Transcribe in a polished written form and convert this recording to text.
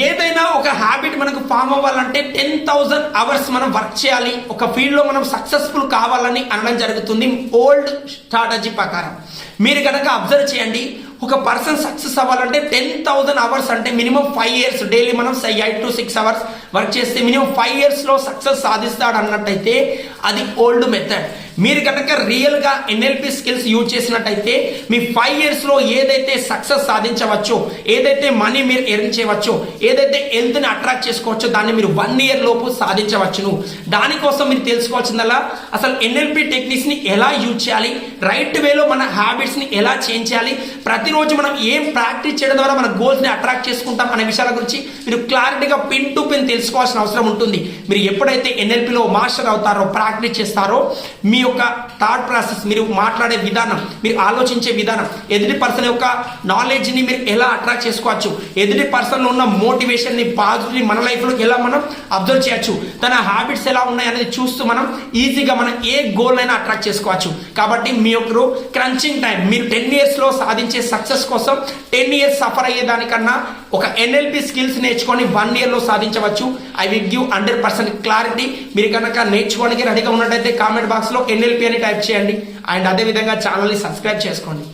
ఏదైనా ఒక హ్యాబిట్ మనకు ఫామ్ అవ్వాలంటే 10,000 అవర్స్ మనం వర్క్ చేయాలి, ఒక ఫీల్డ్ లో మనం సక్సెస్ఫుల్ కావాలని అనడం జరుగుతుంది ఓల్డ్ స్ట్రాటజీ ప్రకారం. మీరు కనుక అబ్జర్వ్ చేయండి, ఒక పర్సన్ సక్సెస్ అవ్వాలంటే 10,000 అవర్స్ అంటే మినిమం 5 years డైలీ మనం 8 to 6 hours వర్క్ చేస్తే మినిమం 5 years లో సక్సెస్ సాధిస్తాడు అన్నట్టయితే అది ఓల్డ్ మెథడ్. మీరు కనుక రియల్ గా ఎన్ఎల్పి స్కిల్స్ యూజ్ చేసినట్టయితే మీ 5 years లో ఏదైతే సక్సెస్ సాధించవచ్చో, ఏదైతే మనీ మీరు ఎర్న్ చేయవచ్చో, ఏదైతే హెల్త్ ని అట్రాక్ట్ చేసుకోవచ్చో దాన్ని మీరు 1 year లోపు సాధించవచ్చును. దానికోసం మీరు తెలుసుకోవాల్సిందల్లా అసలు ఎన్ఎల్పి టెక్నిక్స్ ని ఎలా యూజ్ చేయాలి, రైట్ వేలో మన హ్యాబిట్స్ ని ఎలా చేంజ్ చేయాలి, ప్రతిరోజు మనం ఏం ప్రాక్టీస్ చేయడం ద్వారా మన గోల్స్ ని అట్రాక్ట్ చేసుకుంటాం అనే విషయాల గురించి మీరు క్లారిటీగా పిన్ టు పిన్ తెలుసుకోవాల్సిన అవసరం ఉంటుంది. మీరు ఎప్పుడైతే ఎన్ఎల్పిలో మాస్టర్ అవుతారో, ప్రాక్టీస్ చేస్తారో, మీ యొక్క థాట్ ప్రాసెస్, మీరు మాట్లాడే విధానం, మీరు ఆలోచించే విధానం, ఎదుటి పర్సన్ యొక్క నాలెడ్జ్ ని మీరు ఎలా అట్రాక్ట్ చేసుకోవచ్చు, ఎదుటి పర్సన్ లో ఉన్న మోటివేషన్ ని, పాజిటివ్ మన లైఫ్ లో ఎలా మనం అబ్జర్వ్ చేయొచ్చు, తన హ్యాబిట్స్ ఎలా ఉన్నాయి అనేది చూస్తూ మనం ఈజీగా మనం ఏ గోల్ అయినా అట్రాక్ట్ చేసుకోవచ్చు. కాబట్టి మీ యొక్క క్రంచింగ్ టైం మీరు 10 years లో సాధించే సక్సెస్ కోసం 10 years సఫర్ అయ్యేదానికన్నా ఒక ఎన్ఎల్పి స్కిల్స్ నేర్చుకొని 1 year లో సాధించవచ్చు. I will give 100% clarity. మీరు కనుక నేర్చుకోవడానికి రెడీగా ఉన్నట్టయితే కామెంట్ బాక్స్ లో ఎన్ఎల్పి అని టైప్ చేయండి. అండ్ అదే విధంగా ఛానల్ ని సబ్స్క్రైబ్ చేసుకోండి.